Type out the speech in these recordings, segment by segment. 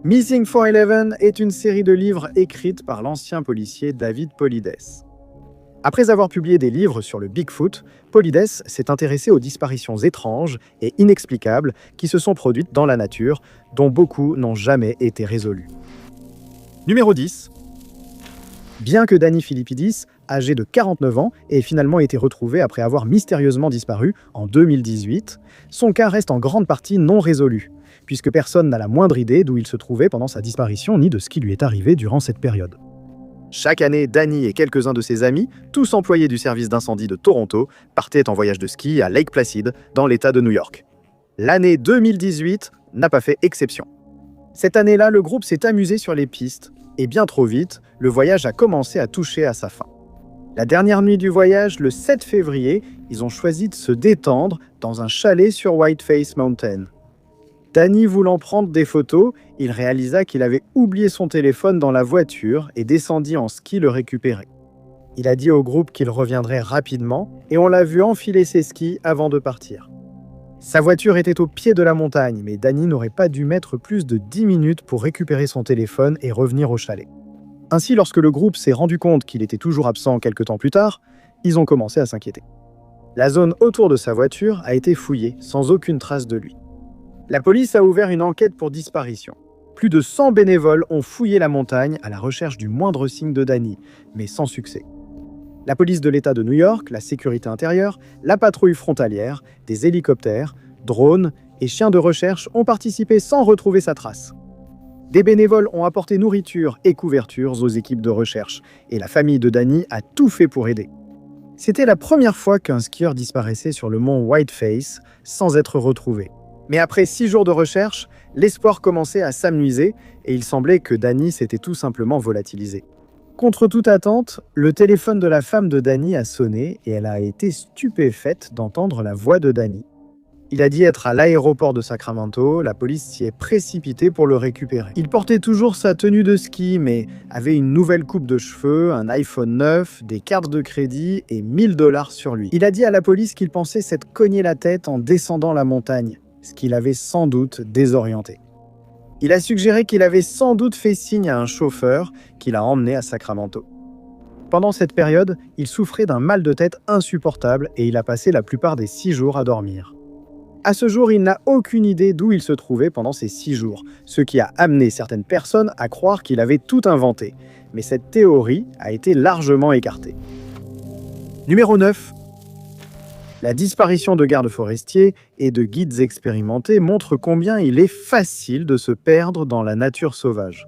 Missing 411 est une série de livres écrite par l'ancien policier David Paulides. Après avoir publié des livres sur le Bigfoot, Paulides s'est intéressé aux disparitions étranges et inexplicables qui se sont produites dans la nature, dont beaucoup n'ont jamais été résolues. Numéro 10. Bien que Danny Philippidis, âgé de 49 ans, ait finalement été retrouvé après avoir mystérieusement disparu en 2018, son cas reste en grande partie non résolu, puisque personne n'a la moindre idée d'où il se trouvait pendant sa disparition ni de ce qui lui est arrivé durant cette période. Chaque année, Danny et quelques-uns de ses amis, tous employés du service d'incendie de Toronto, partaient en voyage de ski à Lake Placid, dans l'État de New York. L'année 2018 n'a pas fait exception. Cette année-là, le groupe s'est amusé sur les pistes, et bien trop vite, le voyage a commencé à toucher à sa fin. La dernière nuit du voyage, le 7 février, ils ont choisi de se détendre dans un chalet sur Whiteface Mountain. Danny voulant prendre des photos, il réalisa qu'il avait oublié son téléphone dans la voiture et descendit en ski le récupérer. Il a dit au groupe qu'il reviendrait rapidement et on l'a vu enfiler ses skis avant de partir. Sa voiture était au pied de la montagne, mais Danny n'aurait pas dû mettre plus de 10 minutes pour récupérer son téléphone et revenir au chalet. Ainsi, lorsque le groupe s'est rendu compte qu'il était toujours absent quelque temps plus tard, ils ont commencé à s'inquiéter. La zone autour de sa voiture a été fouillée, sans aucune trace de lui. La police a ouvert une enquête pour disparition. Plus de 100 bénévoles ont fouillé la montagne à la recherche du moindre signe de Danny, mais sans succès. La police de l'État de New York, la sécurité intérieure, la patrouille frontalière, des hélicoptères, drones et chiens de recherche ont participé sans retrouver sa trace. Des bénévoles ont apporté nourriture et couvertures aux équipes de recherche, et la famille de Danny a tout fait pour aider. C'était la première fois qu'un skieur disparaissait sur le mont Whiteface sans être retrouvé. Mais après 6 jours de recherche, l'espoir commençait à s'amenuiser et il semblait que Danny s'était tout simplement volatilisé. Contre toute attente, le téléphone de la femme de Danny a sonné et elle a été stupéfaite d'entendre la voix de Danny. Il a dit être à l'aéroport de Sacramento, la police s'y est précipitée pour le récupérer. Il portait toujours sa tenue de ski, mais avait une nouvelle coupe de cheveux, un iPhone 9, des cartes de crédit et 1000 $ sur lui. Il a dit à la police qu'il pensait s'être cogné la tête en descendant la montagne, ce qui l'avait sans doute désorienté. Il a suggéré qu'il avait sans doute fait signe à un chauffeur qui l'a emmené à Sacramento. Pendant cette période, il souffrait d'un mal de tête insupportable et il a passé la plupart des 6 jours à dormir. À ce jour, il n'a aucune idée d'où il se trouvait pendant ces 6 jours, ce qui a amené certaines personnes à croire qu'il avait tout inventé. Mais cette théorie a été largement écartée. Numéro 9. La disparition de gardes forestiers et de guides expérimentés montre combien il est facile de se perdre dans la nature sauvage.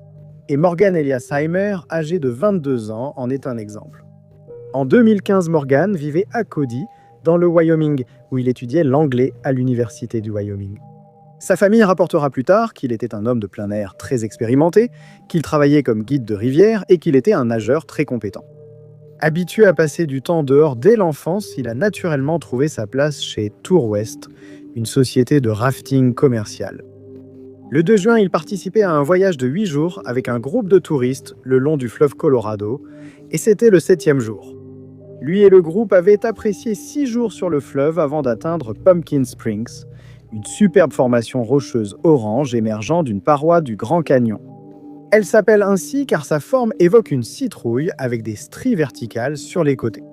Et Morgan Eliasheimer, âgé de 22 ans, en est un exemple. En 2015, Morgan vivait à Cody, dans le Wyoming, où il étudiait l'anglais à l'université du Wyoming. Sa famille rapportera plus tard qu'il était un homme de plein air très expérimenté, qu'il travaillait comme guide de rivière et qu'il était un nageur très compétent. Habitué à passer du temps dehors dès l'enfance, il a naturellement trouvé sa place chez Tour West, une société de rafting commercial. Le 2 juin, il participait à un voyage de 8 jours avec un groupe de touristes le long du fleuve Colorado, et c'était le 7e jour. Lui et le groupe avaient apprécié 6 jours sur le fleuve avant d'atteindre Pumpkin Springs, une superbe formation rocheuse orange émergeant d'une paroi du Grand Canyon. Elle s'appelle ainsi car sa forme évoque une citrouille avec des stries verticales sur les côtés.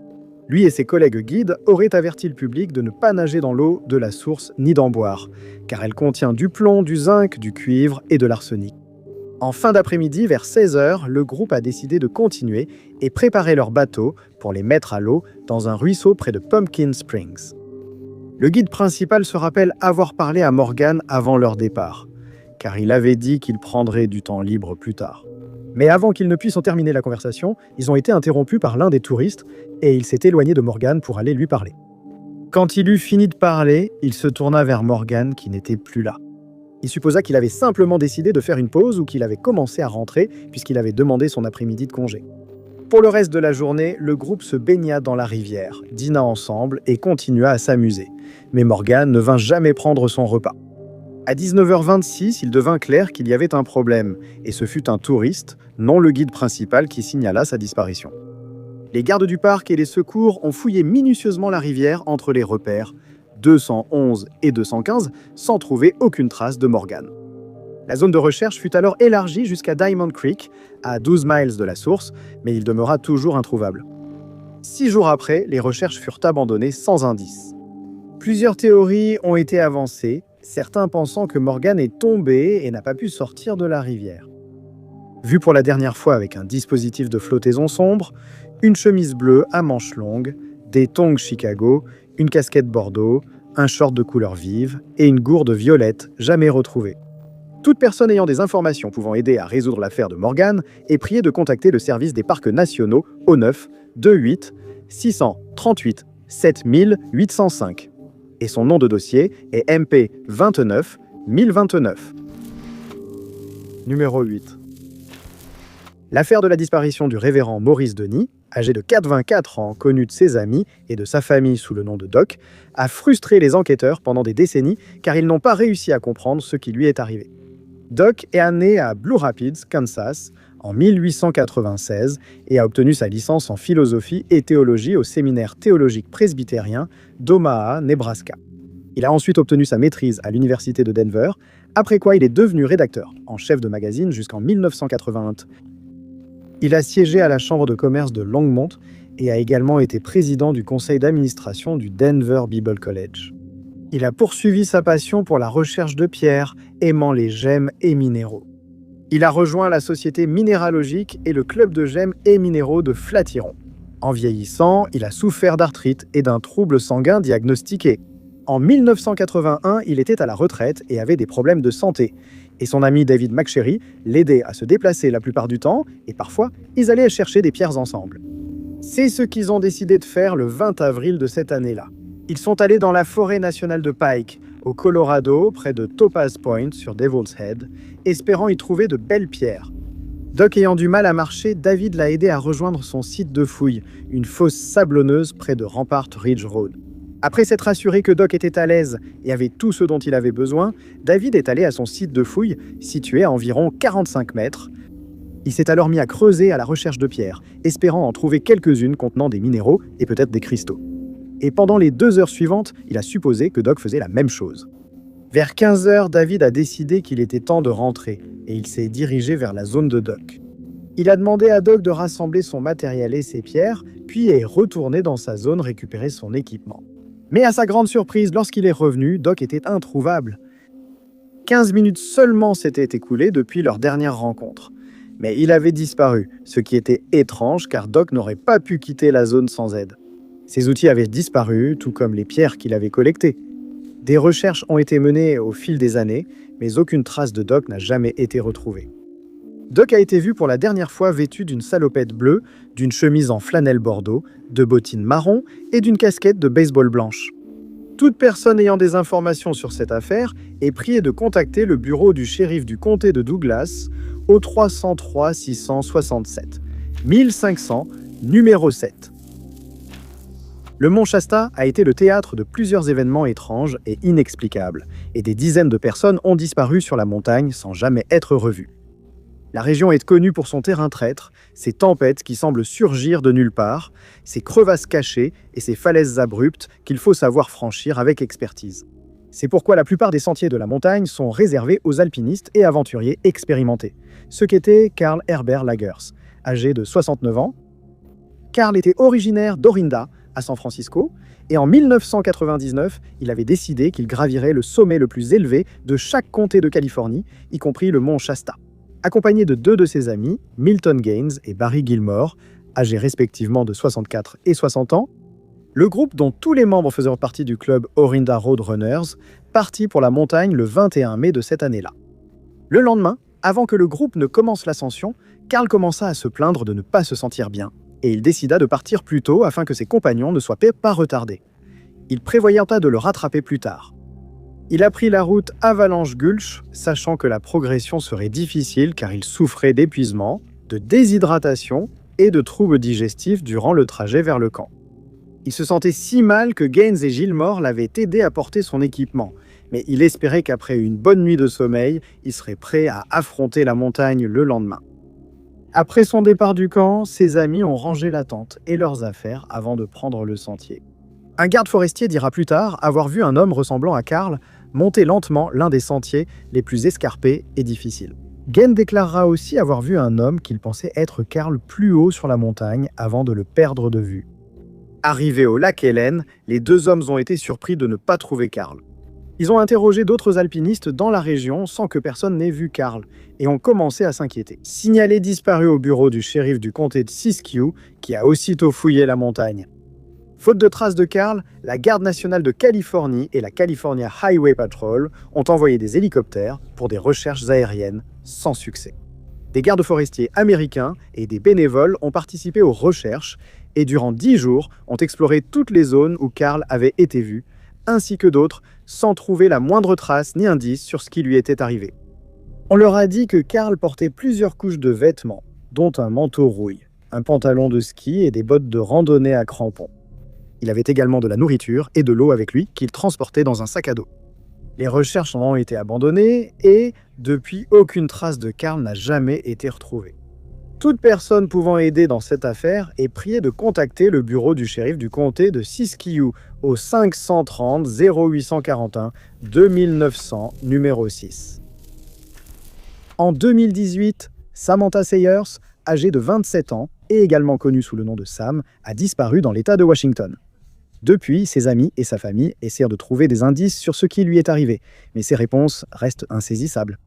Lui et ses collègues guides auraient averti le public de ne pas nager dans l'eau de la source ni d'en boire, car elle contient du plomb, du zinc, du cuivre et de l'arsenic. En fin d'après-midi, vers 16h, le groupe a décidé de continuer et préparer leur bateau pour les mettre à l'eau dans un ruisseau près de Pumpkin Springs. Le guide principal se rappelle avoir parlé à Morgan avant leur départ, car il avait dit qu'il prendrait du temps libre plus tard. Mais avant qu'ils ne puissent en terminer la conversation, ils ont été interrompus par l'un des touristes et il s'est éloigné de Morgan pour aller lui parler. Quand il eut fini de parler, il se tourna vers Morgan qui n'était plus là. Il supposa qu'il avait simplement décidé de faire une pause ou qu'il avait commencé à rentrer puisqu'il avait demandé son après-midi de congé. Pour le reste de la journée, le groupe se baigna dans la rivière, dîna ensemble et continua à s'amuser. Mais Morgan ne vint jamais prendre son repas. À 19h26, il devint clair qu'il y avait un problème, et ce fut un touriste, non le guide principal, qui signala sa disparition. Les gardes du parc et les secours ont fouillé minutieusement la rivière entre les repères 211 et 215 sans trouver aucune trace de Morgan. La zone de recherche fut alors élargie jusqu'à Diamond Creek, à 12 miles de la source, mais il demeura toujours introuvable. 6 jours après, les recherches furent abandonnées sans indice. Plusieurs théories ont été avancées, certains pensant que Morgan est tombé et n'a pas pu sortir de la rivière. Vu pour la dernière fois avec un dispositif de flottaison sombre, une chemise bleue à manches longues, des tongs Chicago, une casquette bordeaux, un short de couleur vive et une gourde violette jamais retrouvée. Toute personne ayant des informations pouvant aider à résoudre l'affaire de Morgan est priée de contacter le service des parcs nationaux au 9 28 638 7805. Et son nom de dossier est MP 29 1029. Numéro 8. L'affaire de la disparition du révérend Maurice Denis, âgé de 84 ans, connu de ses amis et de sa famille sous le nom de Doc, a frustré les enquêteurs pendant des décennies car ils n'ont pas réussi à comprendre ce qui lui est arrivé. Doc est né à Blue Rapids, Kansas, en 1896 et a obtenu sa licence en philosophie et théologie au séminaire théologique presbytérien d'Omaha, Nebraska. Il a ensuite obtenu sa maîtrise à l'université de Denver, après quoi il est devenu rédacteur en chef de magazine jusqu'en 1981. Il a siégé à la Chambre de commerce de Longmont et a également été président du conseil d'administration du Denver Bible College. Il a poursuivi sa passion pour la recherche de pierres, aimant les gemmes et minéraux. Il a rejoint la Société minéralogique et le club de gemmes et minéraux de Flatiron. En vieillissant, il a souffert d'arthrite et d'un trouble sanguin diagnostiqué. En 1981, il était à la retraite et avait des problèmes de santé. Et son ami David McSherry l'aidait à se déplacer la plupart du temps, et parfois, ils allaient chercher des pierres ensemble. C'est ce qu'ils ont décidé de faire le 20 avril de cette année-là. Ils sont allés dans la forêt nationale de Pike, au Colorado, près de Topaz Point, sur Devil's Head, espérant y trouver de belles pierres. Doc ayant du mal à marcher, David l'a aidé à rejoindre son site de fouille, une fosse sablonneuse près de Rampart Ridge Road. Après s'être assuré que Doc était à l'aise et avait tout ce dont il avait besoin, David est allé à son site de fouille, situé à environ 45 mètres. Il s'est alors mis à creuser à la recherche de pierres, espérant en trouver quelques-unes contenant des minéraux et peut-être des cristaux. Et pendant les 2 heures suivantes, il a supposé que Doc faisait la même chose. Vers 15 heures, David a décidé qu'il était temps de rentrer, et il s'est dirigé vers la zone de Doc. Il a demandé à Doc de rassembler son matériel et ses pierres, puis est retourné dans sa zone récupérer son équipement. Mais à sa grande surprise, lorsqu'il est revenu, Doc était introuvable. 15 minutes seulement s'étaient écoulées depuis leur dernière rencontre. Mais il avait disparu, ce qui était étrange car Doc n'aurait pas pu quitter la zone sans aide. Ses outils avaient disparu, tout comme les pierres qu'il avait collectées. Des recherches ont été menées au fil des années, mais aucune trace de Doc n'a jamais été retrouvée. Doc a été vu pour la dernière fois vêtu d'une salopette bleue, d'une chemise en flanelle bordeaux, de bottines marron et d'une casquette de baseball blanche. Toute personne ayant des informations sur cette affaire est priée de contacter le bureau du shérif du comté de Douglas au 303 667 1500, numéro 7. Le mont Shasta a été le théâtre de plusieurs événements étranges et inexplicables, et des dizaines de personnes ont disparu sur la montagne sans jamais être revues. La région est connue pour son terrain traître, ses tempêtes qui semblent surgir de nulle part, ses crevasses cachées et ses falaises abruptes qu'il faut savoir franchir avec expertise. C'est pourquoi la plupart des sentiers de la montagne sont réservés aux alpinistes et aventuriers expérimentés, ce qu'était Carl Herbert Lagers, âgé de 69 ans. Carl était originaire d'Orinda, à San Francisco, et en 1999, il avait décidé qu'il gravirait le sommet le plus élevé de chaque comté de Californie, y compris le mont Shasta. Accompagné de 2 de ses amis, Milton Gaines et Barry Gilmore, âgés respectivement de 64 et 60 ans, le groupe dont tous les membres faisaient partie du club Orinda Road Runners partit pour la montagne le 21 mai de cette année-là. Le lendemain, avant que le groupe ne commence l'ascension, Carl commença à se plaindre de ne pas se sentir bien, et il décida de partir plus tôt afin que ses compagnons ne soient pas retardés. Il prévoyant de le rattraper plus tard. Il a pris la route Avalanche Gulch, sachant que la progression serait difficile car il souffrait d'épuisement, de déshydratation et de troubles digestifs durant le trajet vers le camp. Il se sentait si mal que Gaines et Gilmore l'avaient aidé à porter son équipement, mais il espérait qu'après une bonne nuit de sommeil, il serait prêt à affronter la montagne le lendemain. Après son départ du camp, ses amis ont rangé la tente et leurs affaires avant de prendre le sentier. Un garde forestier dira plus tard avoir vu un homme ressemblant à Carl monter lentement l'un des sentiers les plus escarpés et difficiles. Gaines déclarera aussi avoir vu un homme qu'il pensait être Karl plus haut sur la montagne avant de le perdre de vue. Arrivés au lac Hélène, les deux hommes ont été surpris de ne pas trouver Karl. Ils ont interrogé d'autres alpinistes dans la région sans que personne n'ait vu Karl et ont commencé à s'inquiéter. Signalé disparu au bureau du shérif du comté de Siskiyou, qui a aussitôt fouillé la montagne. Faute de traces de Karl, la Garde nationale de Californie et la California Highway Patrol ont envoyé des hélicoptères pour des recherches aériennes sans succès. Des gardes forestiers américains et des bénévoles ont participé aux recherches et durant 10 jours ont exploré toutes les zones où Karl avait été vu, ainsi que d'autres, sans trouver la moindre trace ni indice sur ce qui lui était arrivé. On leur a dit que Karl portait plusieurs couches de vêtements, dont un manteau rouille, un pantalon de ski et des bottes de randonnée à crampons. Il avait également de la nourriture et de l'eau avec lui qu'il transportait dans un sac à dos. Les recherches ont été abandonnées et, depuis, aucune trace de Karl n'a jamais été retrouvée. Toute personne pouvant aider dans cette affaire est priée de contacter le bureau du shérif du comté de Siskiyou au 530 0841 2900 numéro 6. En 2018, Samantha Sayers, âgée de 27 ans et également connue sous le nom de Sam, a disparu dans l'État de Washington. Depuis, ses amis et sa famille essaient de trouver des indices sur ce qui lui est arrivé, mais ses réponses restent insaisissables.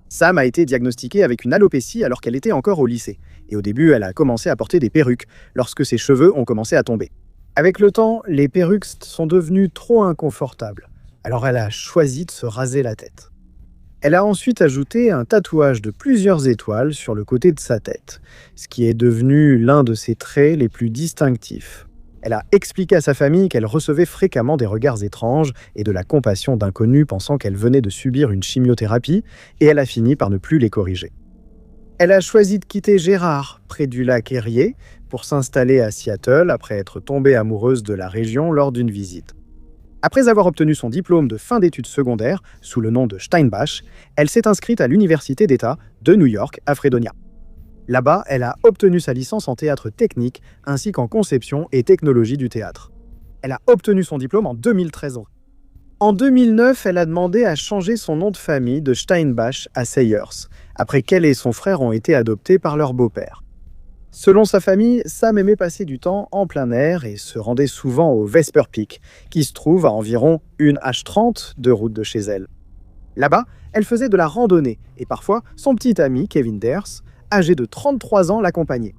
Sam a été diagnostiquée avec une alopécie alors qu'elle était encore au lycée, et au début, elle a commencé à porter des perruques lorsque ses cheveux ont commencé à tomber. Avec le temps, les perruques sont devenues trop inconfortables, alors elle a choisi de se raser la tête. Elle a ensuite ajouté un tatouage de plusieurs étoiles sur le côté de sa tête, ce qui est devenu l'un de ses traits les plus distinctifs. Elle a expliqué à sa famille qu'elle recevait fréquemment des regards étranges et de la compassion d'inconnus pensant qu'elle venait de subir une chimiothérapie, et elle a fini par ne plus les corriger. Elle a choisi de quitter Gérard, près du lac Erie, pour s'installer à Seattle après être tombée amoureuse de la région lors d'une visite. Après avoir obtenu son diplôme de fin d'études secondaires sous le nom de Steinbach, elle s'est inscrite à l'Université d'État de New York à Fredonia. Là-bas, elle a obtenu sa licence en théâtre technique ainsi qu'en conception et technologie du théâtre. Elle a obtenu son diplôme en 2013. En 2009, elle a demandé à changer son nom de famille de Steinbach à Sayers, après qu'elle et son frère ont été adoptés par leur beau-père. Selon sa famille, Sam aimait passer du temps en plein air et se rendait souvent au Vesper Peak, qui se trouve à environ 1h30 de route de chez elle. Là-bas, elle faisait de la randonnée et parfois son petit ami Kevin Ders, âgé de 33 ans, l'accompagnait.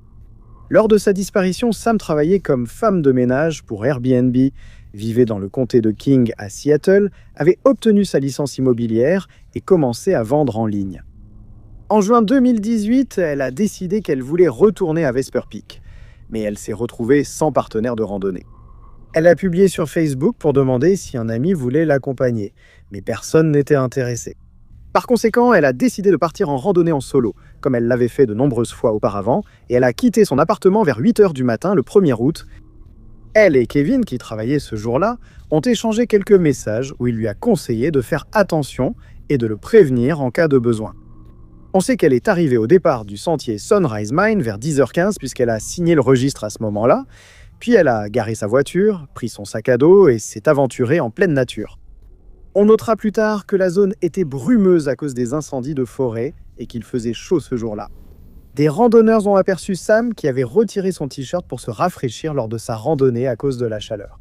Lors de sa disparition, Sam travaillait comme femme de ménage pour Airbnb, vivait dans le comté de King à Seattle, avait obtenu sa licence immobilière et commençait à vendre en ligne. En juin 2018, elle a décidé qu'elle voulait retourner à Vesper Peak, mais elle s'est retrouvée sans partenaire de randonnée. Elle a publié sur Facebook pour demander si un ami voulait l'accompagner, mais personne n'était intéressé. Par conséquent, elle a décidé de partir en randonnée en solo, comme elle l'avait fait de nombreuses fois auparavant, et elle a quitté son appartement vers 8h du matin le 1er août. Elle et Kevin, qui travaillaient ce jour-là, ont échangé quelques messages où il lui a conseillé de faire attention et de le prévenir en cas de besoin. On sait qu'elle est arrivée au départ du sentier Sunrise Mine vers 10h15 puisqu'elle a signé le registre à ce moment-là, puis elle a garé sa voiture, pris son sac à dos et s'est aventurée en pleine nature. On notera plus tard que la zone était brumeuse à cause des incendies de forêt et qu'il faisait chaud ce jour-là. Des randonneurs ont aperçu Sam qui avait retiré son t-shirt pour se rafraîchir lors de sa randonnée à cause de la chaleur.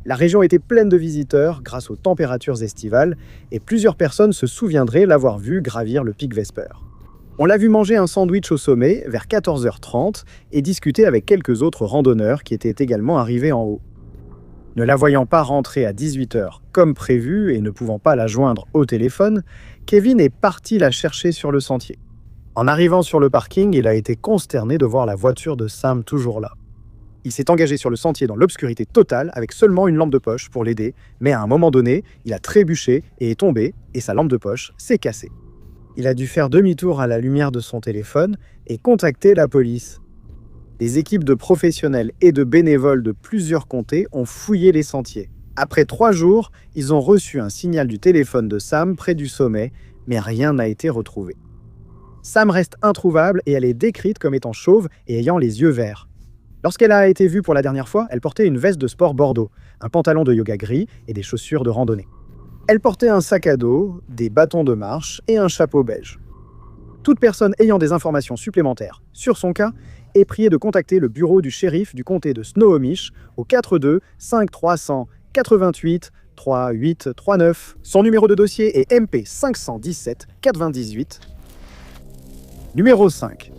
La région était pleine de visiteurs grâce aux températures estivales et plusieurs personnes se souviendraient l'avoir vu gravir le pic Vesper. On l'a vu manger un sandwich au sommet vers 14h30 et discuter avec quelques autres randonneurs qui étaient également arrivés en haut. Ne la voyant pas rentrer à 18h comme prévu et ne pouvant pas la joindre au téléphone, Kevin est parti la chercher sur le sentier. En arrivant sur le parking, il a été consterné de voir la voiture de Sam toujours là. Il s'est engagé sur le sentier dans l'obscurité totale avec seulement une lampe de poche pour l'aider, mais à un moment donné, il a trébuché et est tombé et sa lampe de poche s'est cassée. Il a dû faire demi-tour à la lumière de son téléphone et contacter la police. Des équipes de professionnels et de bénévoles de plusieurs comtés ont fouillé les sentiers. Après 3 jours, ils ont reçu un signal du téléphone de Sam près du sommet, mais rien n'a été retrouvé. Sam reste introuvable et elle est décrite comme étant chauve et ayant les yeux verts. Lorsqu'elle a été vue pour la dernière fois, elle portait une veste de sport bordeaux, un pantalon de yoga gris et des chaussures de randonnée. Elle portait un sac à dos, des bâtons de marche et un chapeau beige. Toute personne ayant des informations supplémentaires sur son cas est priée de contacter le bureau du shérif du comté de Snohomish au 42 5300 88 38 39. Son numéro de dossier est MP 517 98. Numéro 5.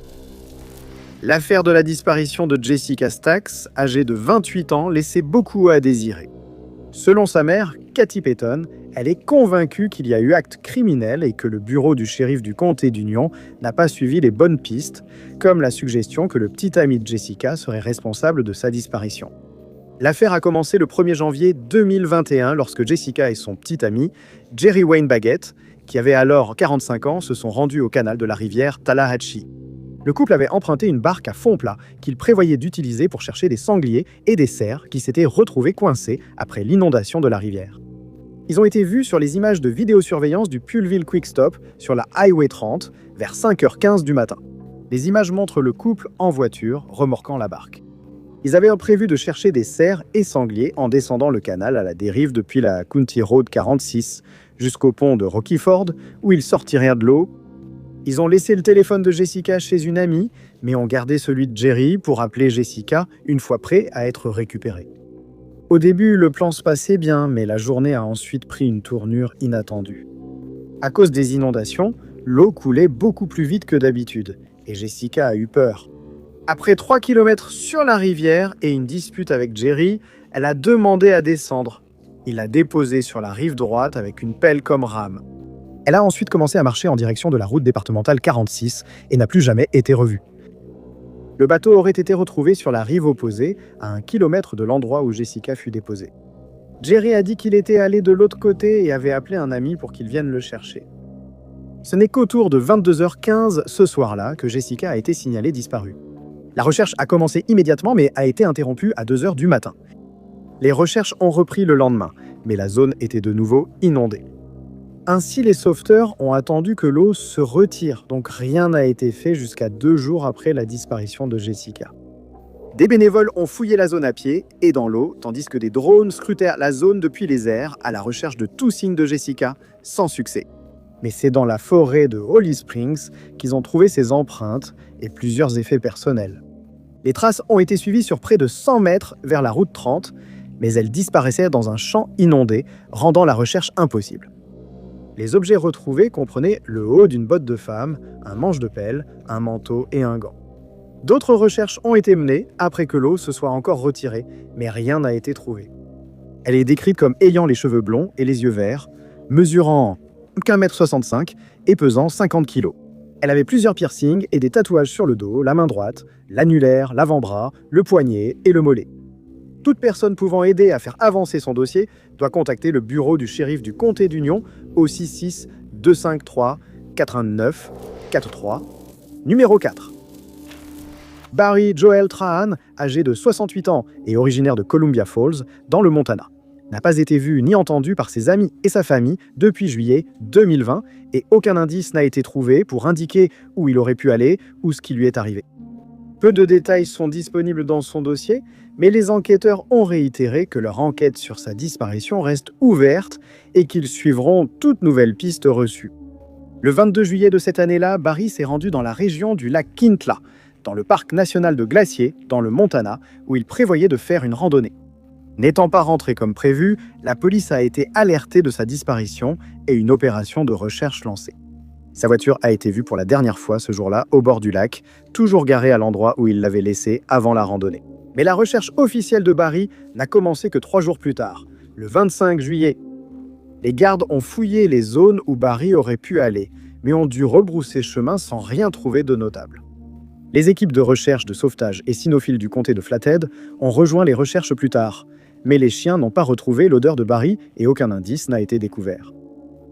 L'affaire de la disparition de Jessica Stacks, âgée de 28 ans, laissait beaucoup à désirer. Selon sa mère, Kathy Payton, elle est convaincue qu'il y a eu acte criminel et que le bureau du shérif du comté d'Union n'a pas suivi les bonnes pistes, comme la suggestion que le petit ami de Jessica serait responsable de sa disparition. L'affaire a commencé le 1er janvier 2021 lorsque Jessica et son petit ami, Jerry Wayne Baggett, qui avait alors 45 ans, se sont rendus au canal de la rivière Tallahatchie. Le couple avait emprunté une barque à fond plat qu'il prévoyait d'utiliser pour chercher des sangliers et des cerfs qui s'étaient retrouvés coincés après l'inondation de la rivière. Ils ont été vus sur les images de vidéosurveillance du Pullville Quick Stop sur la Highway 30 vers 5h15 du matin. Les images montrent le couple en voiture remorquant la barque. Ils avaient prévu de chercher des cerfs et sangliers en descendant le canal à la dérive depuis la County Road 46 jusqu'au pont de Rocky Ford où ils sortiraient de l'eau. Ils ont laissé le téléphone de Jessica chez une amie, mais ont gardé celui de Jerry pour appeler Jessica une fois prêt à être récupéré. Au début, le plan se passait bien, mais la journée a ensuite pris une tournure inattendue. À cause des inondations, l'eau coulait beaucoup plus vite que d'habitude, et Jessica a eu peur. Après 3 km sur la rivière et une dispute avec Jerry, elle a demandé à descendre. Il l'a déposée sur la rive droite avec une pelle comme rame. Elle a ensuite commencé à marcher en direction de la route départementale 46 et n'a plus jamais été revue. Le bateau aurait été retrouvé sur la rive opposée, à 1 kilomètre de l'endroit où Jessica fut déposée. Jerry a dit qu'il était allé de l'autre côté et avait appelé un ami pour qu'il vienne le chercher. Ce n'est qu'autour de 22h15 ce soir-là que Jessica a été signalée disparue. La recherche a commencé immédiatement mais a été interrompue à 2h du matin. Les recherches ont repris le lendemain, mais la zone était de nouveau inondée. Ainsi, les sauveteurs ont attendu que l'eau se retire, donc rien n'a été fait jusqu'à 2 jours après la disparition de Jessica. Des bénévoles ont fouillé la zone à pied et dans l'eau, tandis que des drones scrutèrent la zone depuis les airs à la recherche de tout signe de Jessica, sans succès. Mais c'est dans la forêt de Holly Springs qu'ils ont trouvé ses empreintes et plusieurs effets personnels. Les traces ont été suivies sur près de 100 mètres vers la route 30, mais elles disparaissaient dans un champ inondé, rendant la recherche impossible. Les objets retrouvés comprenaient le haut d'une botte de femme, un manche de pelle, un manteau et un gant. D'autres recherches ont été menées après que l'eau se soit encore retirée, mais rien n'a été trouvé. Elle est décrite comme ayant les cheveux blonds et les yeux verts, mesurant 1,65 m et pesant 50 kg. Elle avait plusieurs piercings et des tatouages sur le dos, la main droite, l'annulaire, l'avant-bras, le poignet et le mollet. Toute personne pouvant aider à faire avancer son dossier doit contacter le bureau du shérif du comté d'Union au 66 253 89 43, numéro 4. Barry Joel Trahan, âgé de 68 ans et originaire de Columbia Falls, dans le Montana, n'a pas été vu ni entendu par ses amis et sa famille depuis juillet 2020 et aucun indice n'a été trouvé pour indiquer où il aurait pu aller ou ce qui lui est arrivé. Peu de détails sont disponibles dans son dossier, mais les enquêteurs ont réitéré que leur enquête sur sa disparition reste ouverte et qu'ils suivront toute nouvelle piste reçue. Le 22 juillet de cette année-là, Barry s'est rendu dans la région du lac Kintla, dans le parc national de Glacier, dans le Montana, où il prévoyait de faire une randonnée. N'étant pas rentré comme prévu, la police a été alertée de sa disparition et une opération de recherche lancée. Sa voiture a été vue pour la dernière fois ce jour-là au bord du lac, toujours garée à l'endroit où il l'avait laissée avant la randonnée. Mais la recherche officielle de Barry n'a commencé que 3 jours plus tard, le 25 juillet. Les gardes ont fouillé les zones où Barry aurait pu aller, mais ont dû rebrousser chemin sans rien trouver de notable. Les équipes de recherche, de sauvetage et cynophiles du comté de Flathead ont rejoint les recherches plus tard, mais les chiens n'ont pas retrouvé l'odeur de Barry et aucun indice n'a été découvert.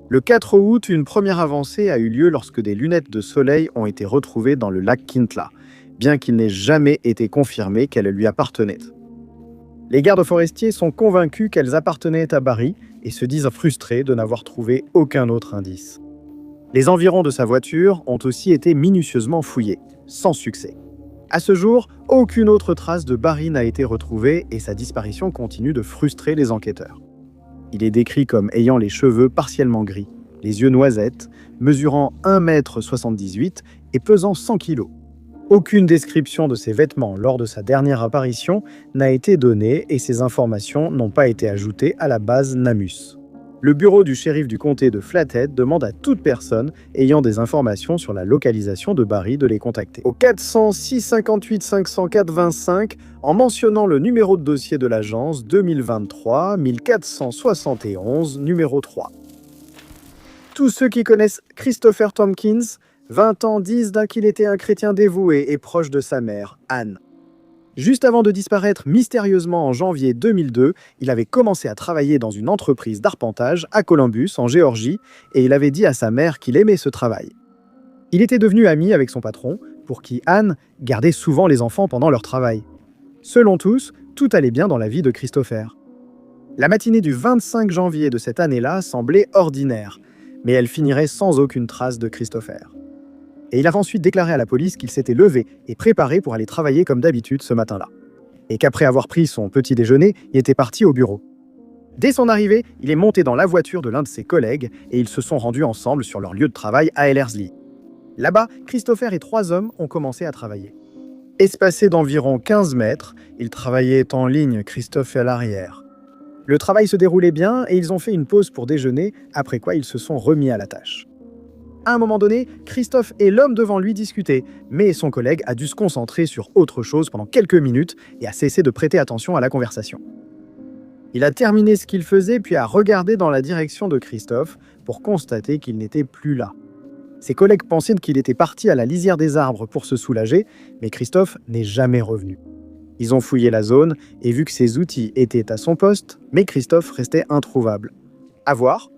Le 4 août, une première avancée a eu lieu lorsque des lunettes de soleil ont été retrouvées dans le lac Kintla, bien qu'il n'ait jamais été confirmé qu'elles lui appartenaient. Les gardes forestiers sont convaincus qu'elles appartenaient à Barry et se disent frustrés de n'avoir trouvé aucun autre indice. Les environs de sa voiture ont aussi été minutieusement fouillés, sans succès. À ce jour, aucune autre trace de Barry n'a été retrouvée et sa disparition continue de frustrer les enquêteurs. Il est décrit comme ayant les cheveux partiellement gris, les yeux noisettes, mesurant 1,78 m et pesant 100 kg. Aucune description de ses vêtements lors de sa dernière apparition n'a été donnée et ces informations n'ont pas été ajoutées à la base NamUs. Le bureau du shérif du comté de Flathead demande à toute personne ayant des informations sur la localisation de Barry de les contacter. Au 400 658 504 25 en mentionnant le numéro de dossier de l'agence 2023 1471 numéro 3. Tous ceux qui connaissent Christopher Tompkins, 20 ans, disent qu'il était un chrétien dévoué et proche de sa mère, Anne. Juste avant de disparaître mystérieusement en janvier 2002, il avait commencé à travailler dans une entreprise d'arpentage à Columbus, en Géorgie, et il avait dit à sa mère qu'il aimait ce travail. Il était devenu ami avec son patron, pour qui Anne gardait souvent les enfants pendant leur travail. Selon tous, tout allait bien dans la vie de Christopher. La matinée du 25 janvier de cette année-là semblait ordinaire, mais elle finirait sans aucune trace de Christopher. Et il a ensuite déclaré à la police qu'il s'était levé et préparé pour aller travailler comme d'habitude ce matin-là. Et qu'après avoir pris son petit déjeuner, il était parti au bureau. Dès son arrivée, il est monté dans la voiture de l'un de ses collègues et ils se sont rendus ensemble sur leur lieu de travail à Ellerslie. Là-bas, Christopher et 3 hommes ont commencé à travailler. Espacés d'environ 15 mètres, ils travaillaient en ligne, Christophe à l'arrière. Le travail se déroulait bien et ils ont fait une pause pour déjeuner, après quoi ils se sont remis à la tâche. À un moment donné, Christophe et l'homme devant lui discutaient, mais son collègue a dû se concentrer sur autre chose pendant quelques minutes et a cessé de prêter attention à la conversation. Il a terminé ce qu'il faisait puis a regardé dans la direction de Christophe pour constater qu'il n'était plus là. Ses collègues pensaient qu'il était parti à la lisière des arbres pour se soulager, mais Christophe n'est jamais revenu. Ils ont fouillé la zone et vu que ses outils étaient à son poste, mais Christophe restait introuvable. À voir.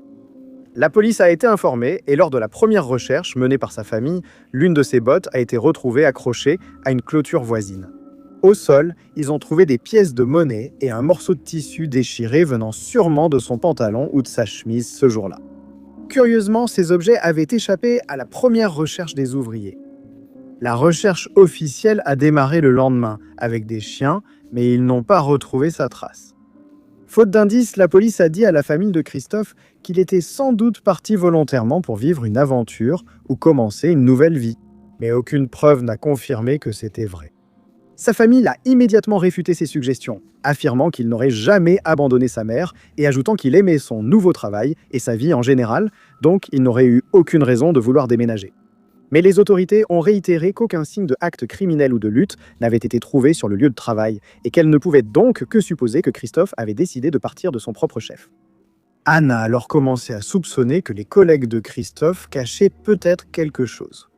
La police a été informée et lors de la première recherche menée par sa famille, l'une de ses bottes a été retrouvée accrochée à une clôture voisine. Au sol, ils ont trouvé des pièces de monnaie et un morceau de tissu déchiré venant sûrement de son pantalon ou de sa chemise ce jour-là. Curieusement, ces objets avaient échappé à la première recherche des ouvriers. La recherche officielle a démarré le lendemain avec des chiens, mais ils n'ont pas retrouvé sa trace. Faute d'indices, la police a dit à la famille de Christophe qu'il était sans doute parti volontairement pour vivre une aventure ou commencer une nouvelle vie. Mais aucune preuve n'a confirmé que c'était vrai. Sa famille a immédiatement réfuté ses suggestions, affirmant qu'il n'aurait jamais abandonné sa mère et ajoutant qu'il aimait son nouveau travail et sa vie en général, donc il n'aurait eu aucune raison de vouloir déménager. Mais les autorités ont réitéré qu'aucun signe de acte criminel ou de lutte n'avait été trouvé sur le lieu de travail et qu'elles ne pouvaient donc que supposer que Christophe avait décidé de partir de son propre chef. Anne a alors commencé à soupçonner que les collègues de Christophe cachaient peut-être quelque chose.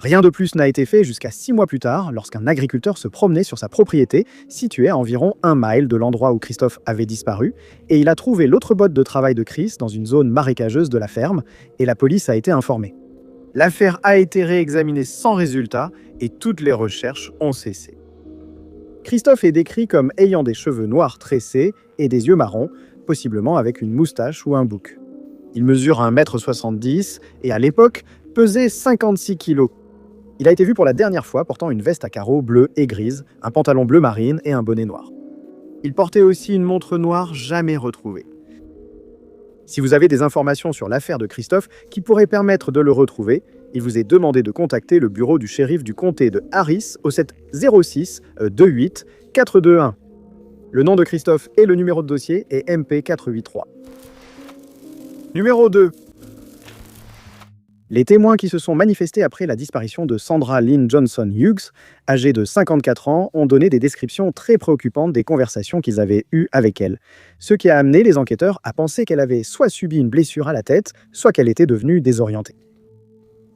Rien de plus n'a été fait jusqu'à 6 mois plus tard, lorsqu'un agriculteur se promenait sur sa propriété, située à environ 1 mile de l'endroit où Christophe avait disparu, et il a trouvé l'autre botte de travail de Chris dans une zone marécageuse de la ferme, et la police a été informée. L'affaire a été réexaminée sans résultat et toutes les recherches ont cessé. Christophe est décrit comme ayant des cheveux noirs tressés et des yeux marrons, possiblement avec une moustache ou un bouc. Il mesure 1,70 m et à l'époque pesait 56 kg. Il a été vu pour la dernière fois portant une veste à carreaux bleue et grise, un pantalon bleu marine et un bonnet noir. Il portait aussi une montre noire jamais retrouvée. Si vous avez des informations sur l'affaire de Christophe qui pourraient permettre de le retrouver, il vous est demandé de contacter le bureau du shérif du comté de Harris au 706 28 421. Le nom de Christophe et le numéro de dossier est MP483. Numéro 2. Les témoins qui se sont manifestés après la disparition de Sandra Lynn Johnson Hughes, âgée de 54 ans, ont donné des descriptions très préoccupantes des conversations qu'ils avaient eues avec elle, ce qui a amené les enquêteurs à penser qu'elle avait soit subi une blessure à la tête, soit qu'elle était devenue désorientée.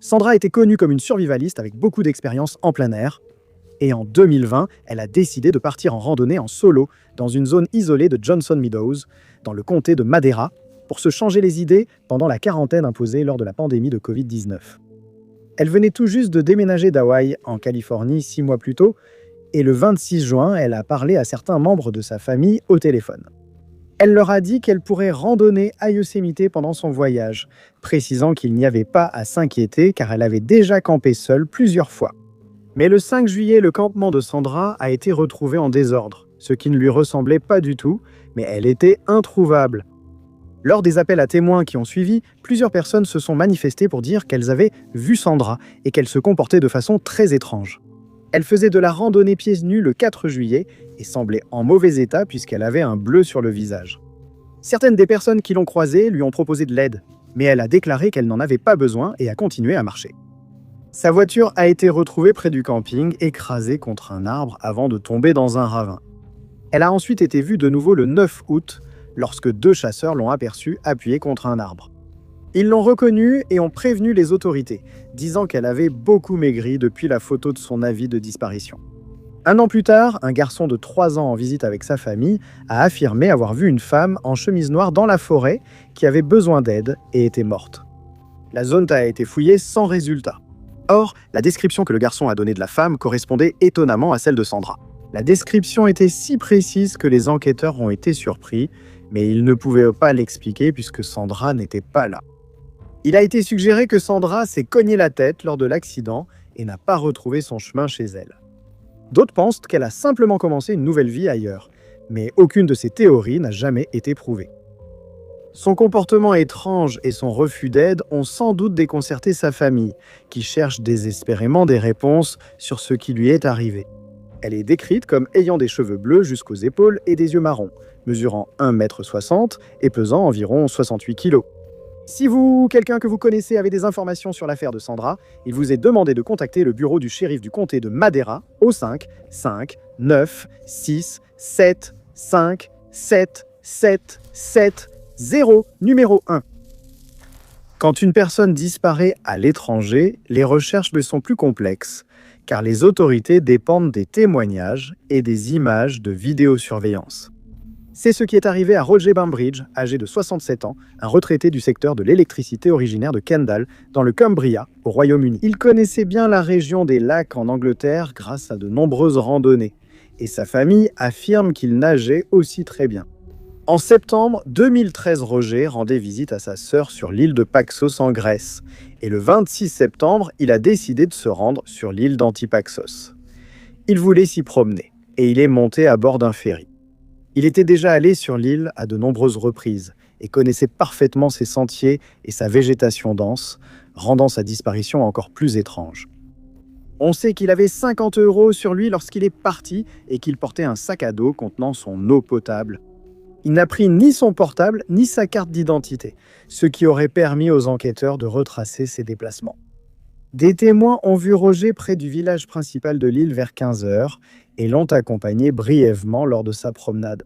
Sandra était connue comme une survivaliste avec beaucoup d'expérience en plein air, et en 2020, elle a décidé de partir en randonnée en solo dans une zone isolée de Johnson Meadows, dans le comté de Madera, pour se changer les idées pendant la quarantaine imposée lors de la pandémie de Covid-19. Elle venait tout juste de déménager d'Hawaï en Californie 6 mois plus tôt, et le 26 juin, elle a parlé à certains membres de sa famille au téléphone. Elle leur a dit qu'elle pourrait randonner à Yosemite pendant son voyage, précisant qu'il n'y avait pas à s'inquiéter car elle avait déjà campé seule plusieurs fois. Mais le 5 juillet, le campement de Sandra a été retrouvé en désordre, ce qui ne lui ressemblait pas du tout, mais elle était introuvable. Lors des appels à témoins qui ont suivi, plusieurs personnes se sont manifestées pour dire qu'elles avaient vu Sandra et qu'elle se comportait de façon très étrange. Elle faisait de la randonnée pieds nus le 4 juillet et semblait en mauvais état puisqu'elle avait un bleu sur le visage. Certaines des personnes qui l'ont croisée lui ont proposé de l'aide, mais elle a déclaré qu'elle n'en avait pas besoin et a continué à marcher. Sa voiture a été retrouvée près du camping, écrasée contre un arbre avant de tomber dans un ravin. Elle a ensuite été vue de nouveau le 9 août, lorsque 2 chasseurs l'ont aperçue appuyée contre un arbre. Ils l'ont reconnue et ont prévenu les autorités, disant qu'elle avait beaucoup maigri depuis la photo de son avis de disparition. Un an plus tard, un garçon de 3 ans en visite avec sa famille a affirmé avoir vu une femme en chemise noire dans la forêt qui avait besoin d'aide et était morte. La zone a été fouillée sans résultat. Or, la description que le garçon a donnée de la femme correspondait étonnamment à celle de Sandra. La description était si précise que les enquêteurs ont été surpris, mais ils ne pouvaient pas l'expliquer puisque Sandra n'était pas là. Il a été suggéré que Sandra s'est cogné la tête lors de l'accident et n'a pas retrouvé son chemin chez elle. D'autres pensent qu'elle a simplement commencé une nouvelle vie ailleurs, mais aucune de ces théories n'a jamais été prouvée. Son comportement étrange et son refus d'aide ont sans doute déconcerté sa famille, qui cherche désespérément des réponses sur ce qui lui est arrivé. Elle est décrite comme ayant des cheveux bleus jusqu'aux épaules et des yeux marrons, mesurant 1,60 m et pesant environ 68 kg. Si vous ou quelqu'un que vous connaissez avez des informations sur l'affaire de Sandra, il vous est demandé de contacter le bureau du shérif du comté de Madera au 5 5 9 6 7 5 7 7 7 0 numéro 1. Quand une personne disparaît à l'étranger, les recherches sont plus complexes, car les autorités dépendent des témoignages et des images de vidéosurveillance. C'est ce qui est arrivé à Roger Bainbridge, âgé de 67 ans, un retraité du secteur de l'électricité originaire de Kendal, dans le Cumbria, au Royaume-Uni. Il connaissait bien la région des lacs en Angleterre grâce à de nombreuses randonnées, et sa famille affirme qu'il nageait aussi très bien. En septembre 2013, Roger rendait visite à sa sœur sur l'île de Paxos en Grèce, et le 26 septembre, il a décidé de se rendre sur l'île d'Antipaxos. Il voulait s'y promener, et il est monté à bord d'un ferry. Il était déjà allé sur l'île à de nombreuses reprises et connaissait parfaitement ses sentiers et sa végétation dense, rendant sa disparition encore plus étrange. On sait qu'il avait 50 € sur lui lorsqu'il est parti et qu'il portait un sac à dos contenant son eau potable. Il n'a pris ni son portable ni sa carte d'identité, ce qui aurait permis aux enquêteurs de retracer ses déplacements. Des témoins ont vu Roger près du village principal de l'île vers 15 h et l'ont accompagné brièvement lors de sa promenade.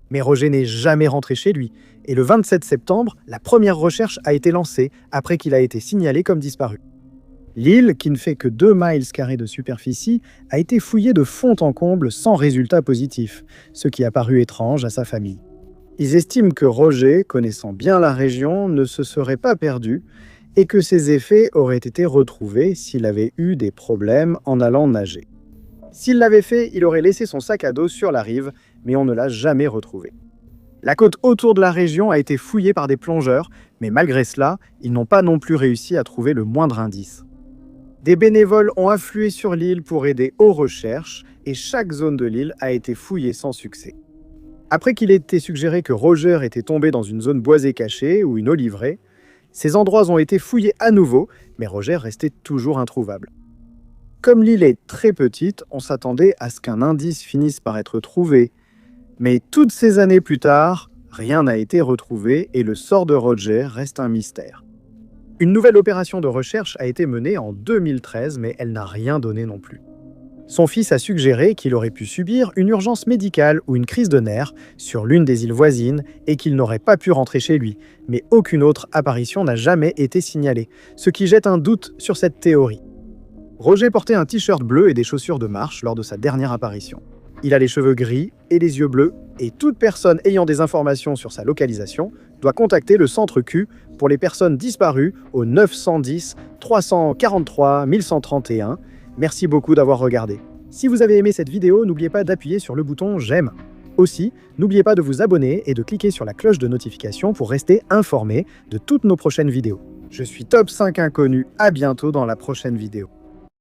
Mais Roger n'est jamais rentré chez lui, et le 27 septembre, la première recherche a été lancée après qu'il a été signalé comme disparu. L'île, qui ne fait que 2 miles carrés de superficie, a été fouillée de fond en comble sans résultat positif, ce qui a paru étrange à sa famille. Ils estiment que Roger, connaissant bien la région, ne se serait pas perdu et que ses effets auraient été retrouvés s'il avait eu des problèmes en allant nager. S'il l'avait fait, il aurait laissé son sac à dos sur la rive, mais on ne l'a jamais retrouvé. La côte autour de la région a été fouillée par des plongeurs, mais malgré cela, ils n'ont pas non plus réussi à trouver le moindre indice. Des bénévoles ont afflué sur l'île pour aider aux recherches, et chaque zone de l'île a été fouillée sans succès. Après qu'il ait été suggéré que Roger était tombé dans une zone boisée cachée ou une oliveraie, ces endroits ont été fouillés à nouveau, mais Roger restait toujours introuvable. Comme l'île est très petite, on s'attendait à ce qu'un indice finisse par être trouvé. Mais toutes ces années plus tard, rien n'a été retrouvé et le sort de Roger reste un mystère. Une nouvelle opération de recherche a été menée en 2013, mais elle n'a rien donné non plus. Son fils a suggéré qu'il aurait pu subir une urgence médicale ou une crise de nerfs sur l'une des îles voisines et qu'il n'aurait pas pu rentrer chez lui, mais aucune autre apparition n'a jamais été signalée, ce qui jette un doute sur cette théorie. Roger portait un t-shirt bleu et des chaussures de marche lors de sa dernière apparition. Il a les cheveux gris et les yeux bleus, et toute personne ayant des informations sur sa localisation doit contacter le centre Q pour les personnes disparues au 910 343 1131. Merci beaucoup d'avoir regardé. Si vous avez aimé cette vidéo, n'oubliez pas d'appuyer sur le bouton j'aime. Aussi, n'oubliez pas de vous abonner et de cliquer sur la cloche de notification pour rester informé de toutes nos prochaines vidéos. Je suis Top 5 Inconnu, à bientôt dans la prochaine vidéo.